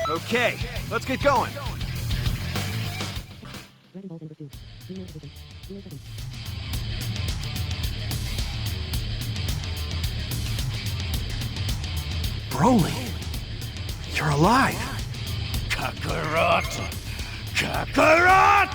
Okay, let's get going. Broly, you're alive. Kakarot! Kakarot!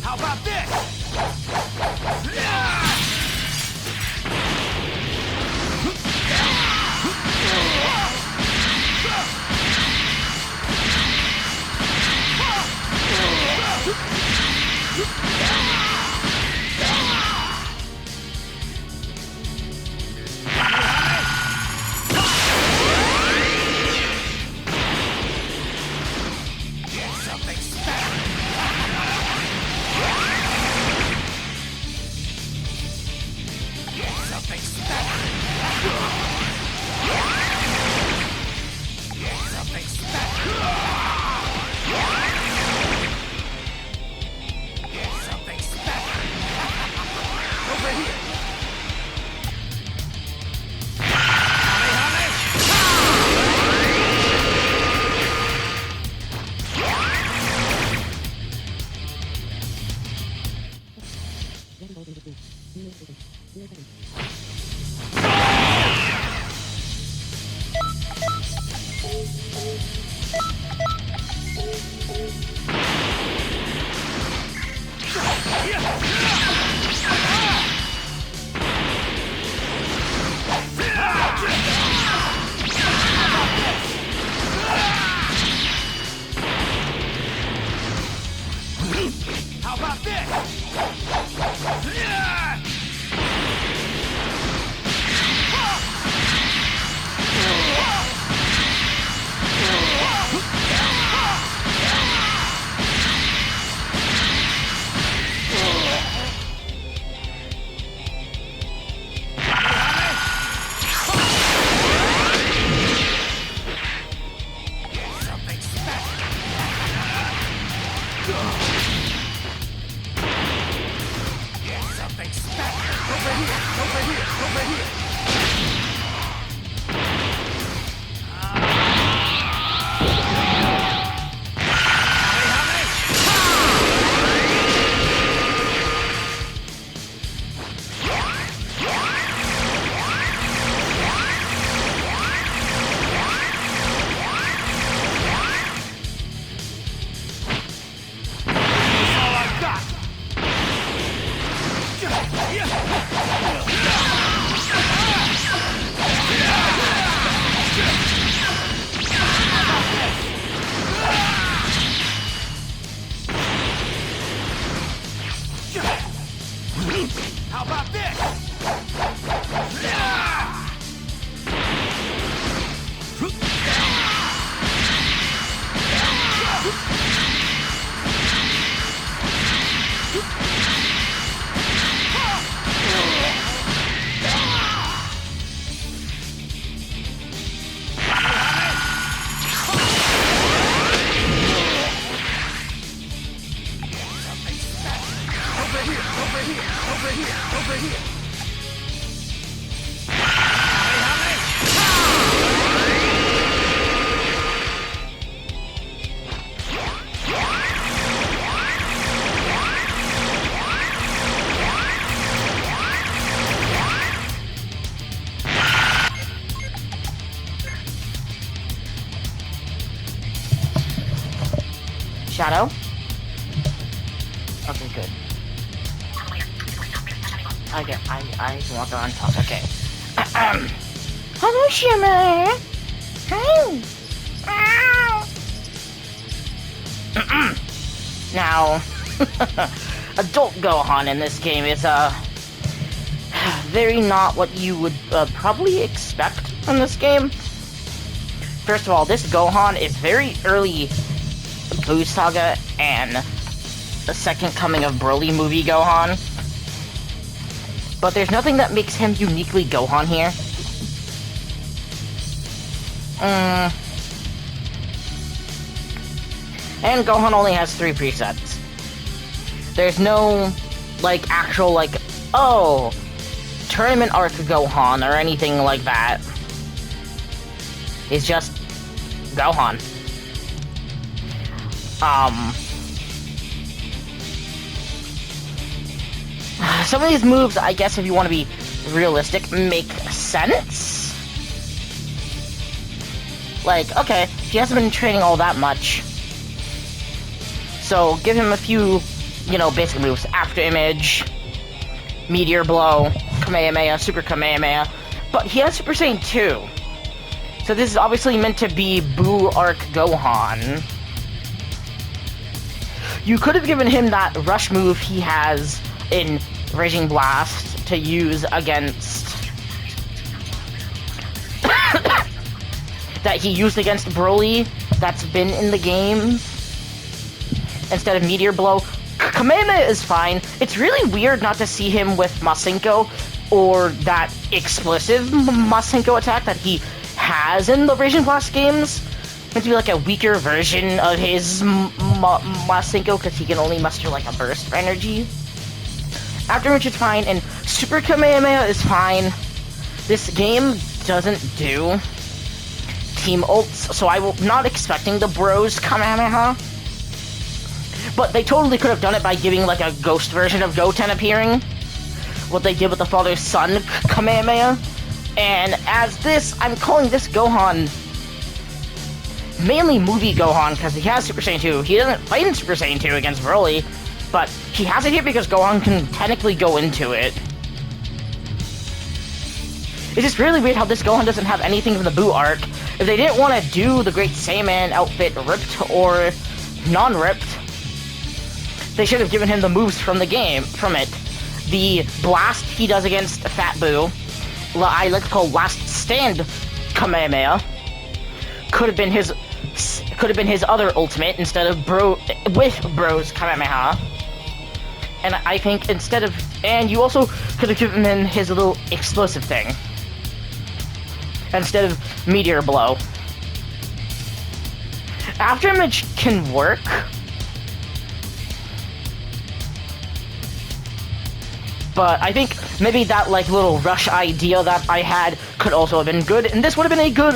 How about this? How about this? How about this? Shadow? Okay, good. Okay, I can walk around top, okay. Hello, Shimmer! Hey! Now, adult Gohan in this game is, very not what you would probably expect from this game. First of all, this Gohan is very early Buu Saga and the Second Coming of Broly movie Gohan. But there's nothing that makes him uniquely Gohan here. And Gohan only has 3 presets. There's no, like, actual, like, oh, tournament arc Gohan or anything like that. It's just Gohan. Some of these moves, I guess if you want to be realistic, make sense. Like, okay, he hasn't been training all that much. So, give him a few, you know, basic moves. After Image, Meteor Blow, Kamehameha, Super Kamehameha. But he has Super Saiyan 2. So this is obviously meant to be Buu Arc Gohan. You could have given him that rush move he has in Raging Blast to use against... that he used against Broly, that's been in the game. Instead of Meteor Blow. Kamehameha is fine. It's really weird not to see him with Masenko, or that explosive Masenko attack that he has in the Raging Blast games. Meant to be like a weaker version of his Masenko, because he can only muster like a burst of energy. After which is fine, and Super Kamehameha is fine. This game doesn't do team ults, so I'm not expecting the Bros Kamehameha. But they totally could have done it by giving like a ghost version of Goten appearing. What they did with the father-son Kamehameha. And as this, I'm calling this Gohan mainly movie Gohan, because he has Super Saiyan 2. He doesn't fight in Super Saiyan 2 against Broly, but he has it here because Gohan can technically go into it. It's just really weird how this Gohan doesn't have anything from the Buu arc. If they didn't want to do the Great Saiyaman outfit ripped or non-ripped, they should have given him the moves from the game, from it. The blast he does against Fat Buu, I like to call Last Stand Kamehameha, could have been his other ultimate instead of Bro's Kamehameha. And I think instead of, and you also could have given him his little explosive thing instead of Meteor Blow. After Image can work. But I think maybe that like little rush idea that I had could also have been good, and this would have been a good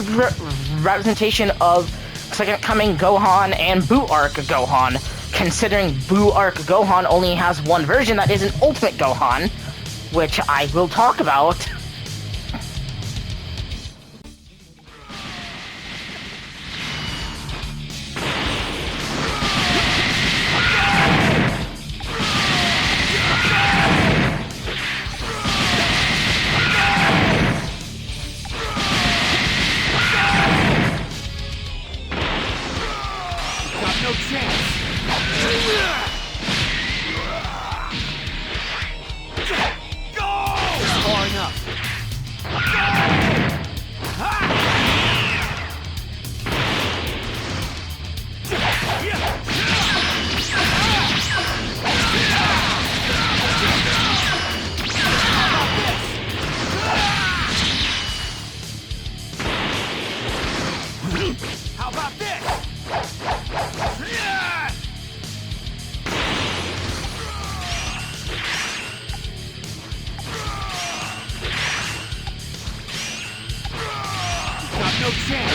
representation of Second Coming Gohan and Buu Arc Gohan, considering Buu Arc Gohan only has one version that isn't Ultimate Gohan, which I will talk about. No chance. Go! Far enough. How about this? Got no chance.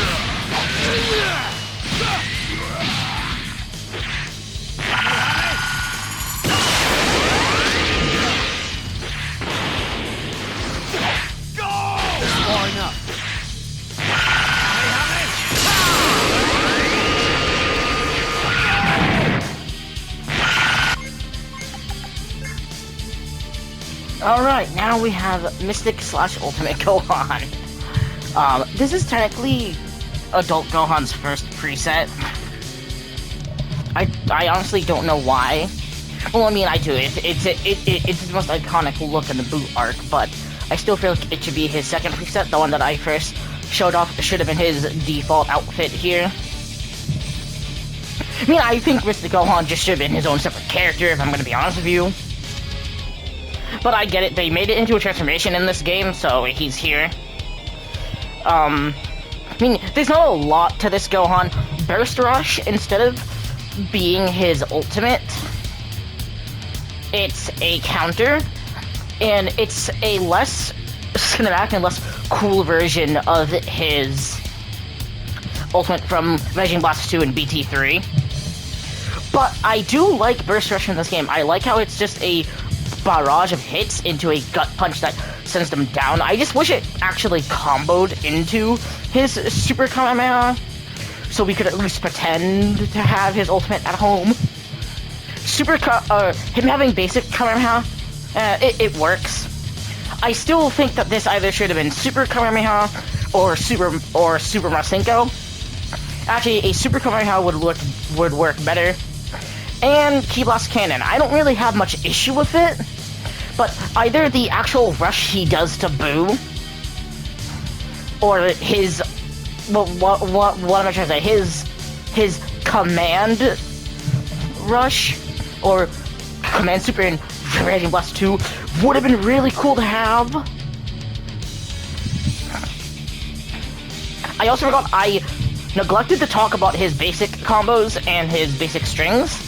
Go! Far enough. Alright, now we have Mystic / Ultimate Gohan. This is technically Adult Gohan's first preset. I honestly don't know why. Well, I mean, I do. It's the most iconic look in the Buu arc, but I still feel like it should be his second preset, the one that I first showed off should have been his default outfit here. I mean, I think Mr. Gohan just should have been his own separate character, if I'm gonna be honest with you. But I get it, they made it into a transformation in this game, so he's here. I mean, there's not a lot to this Gohan. Burst Rush, instead of being his ultimate, it's a counter, and it's a less cinematic and less cool version of his ultimate from Raging Blast 2 and BT3. But I do like Burst Rush in this game. I like how it's just a barrage of hits into a gut punch that sends them down. I just wish it actually comboed into his Super Kamehameha, so we could at least pretend to have his ultimate at home. Him having basic Kamehameha, it works. I still think that this either should have been Super Kamehameha or Super Masenko. Actually, a Super Kamehameha would work better. And Ki Blast Cannon. I don't really have much issue with it, but either the actual rush he does to Boo, or his what am I trying to say? His command rush or command super in Raging Blast 2 would have been really cool to have. I also forgot I neglected to talk about his basic combos and his basic strings.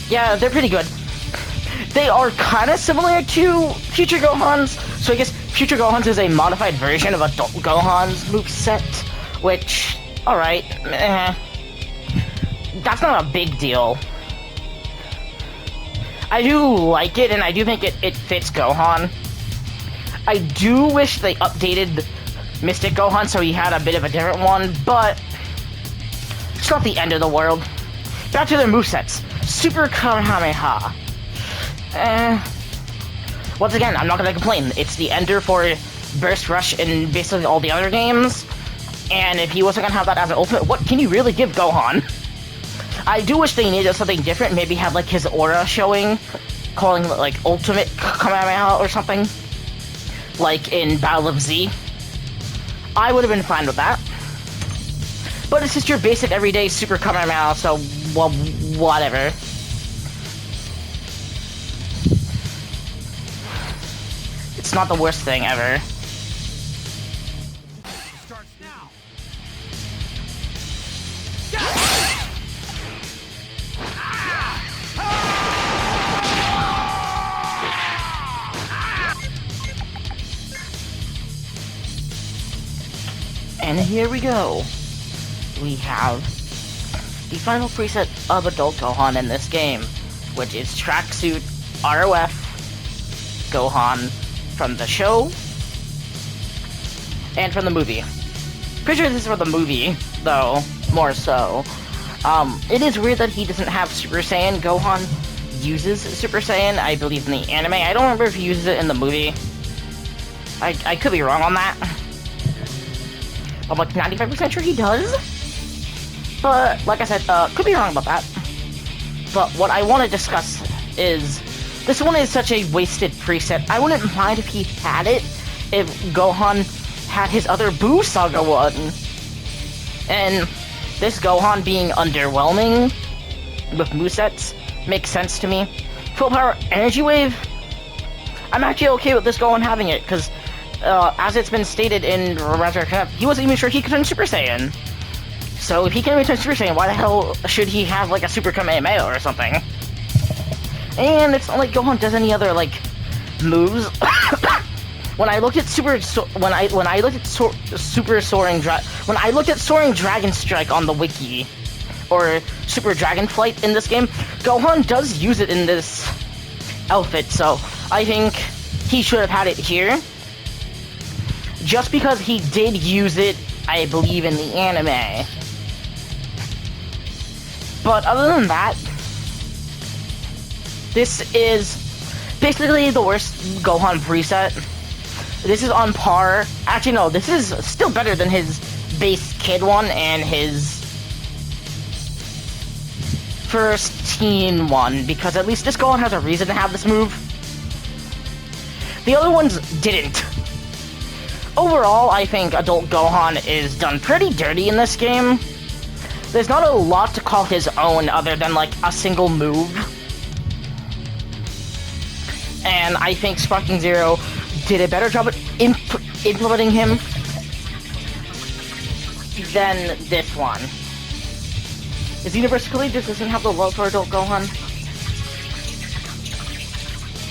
Yeah, they're pretty good. They are kind of similar to Future Gohan's, so I guess Future Gohan's is a modified version of Adult Gohan's moveset, which, alright, that's not a big deal. I do like it, and I do think it fits Gohan. I do wish they updated Mystic Gohan so he had a bit of a different one, but it's not the end of the world. Back to their movesets. Super Kamehameha. Once again, I'm not gonna complain. It's the ender for Burst Rush in basically all the other games, and if he wasn't gonna have that as an ultimate, what can you really give Gohan? I do wish they needed something different, maybe have like his aura showing, calling it like Ultimate Kamehameha or something, like in Battle of Z. I would have been fine with that. But it's just your basic everyday Super Kamehameha, so, well, whatever. It's not the worst thing ever. Starts now. And here we go. We have the final preset of Adult Gohan in this game, which is Tracksuit ROF Gohan from the show and from the movie. Pretty sure this is for the movie, though, more so. It is weird that he doesn't have Super Saiyan. Gohan uses Super Saiyan, I believe, in the anime. I don't remember if he uses it in the movie. I could be wrong on that. I'm like 95% sure he does. But, like I said, could be wrong about that. But what I want to discuss is, this one is such a wasted preset. I wouldn't mind if he had it, if Gohan had his other Boo Saga one. And this Gohan being underwhelming with movesets makes sense to me. Full Power Energy Wave, I'm actually okay with this Gohan having it, because as it's been stated in Resurrection F, he wasn't even sure he could turn Super Saiyan. So if he can return Super Saiyan, why the hell should he have like a Super Kamehameha or something? And it's not like Gohan does any other like moves. When I looked at Soaring Dragon Strike on the wiki, or Super Dragon Flight in this game, Gohan does use it in this outfit, so I think he should have had it here. Just because he did use it, I believe, in the anime. But other than that, this is basically the worst Gohan preset. This is on par. Actually, no, this is still better than his base kid one and his first teen one, because at least this Gohan has a reason to have this move. The other ones didn't. Overall, I think Adult Gohan is done pretty dirty in this game. There's not a lot to call his own other than, like, a single move. And I think Sparking Zero did a better job at implementing him than this one. Is Universally just doesn't have the love for Adult Gohan?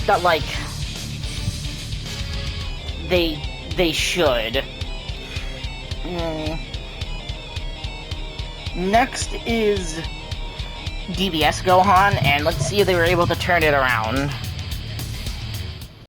That, like, they should. Next is DBS Gohan, and let's see if they were able to turn it around.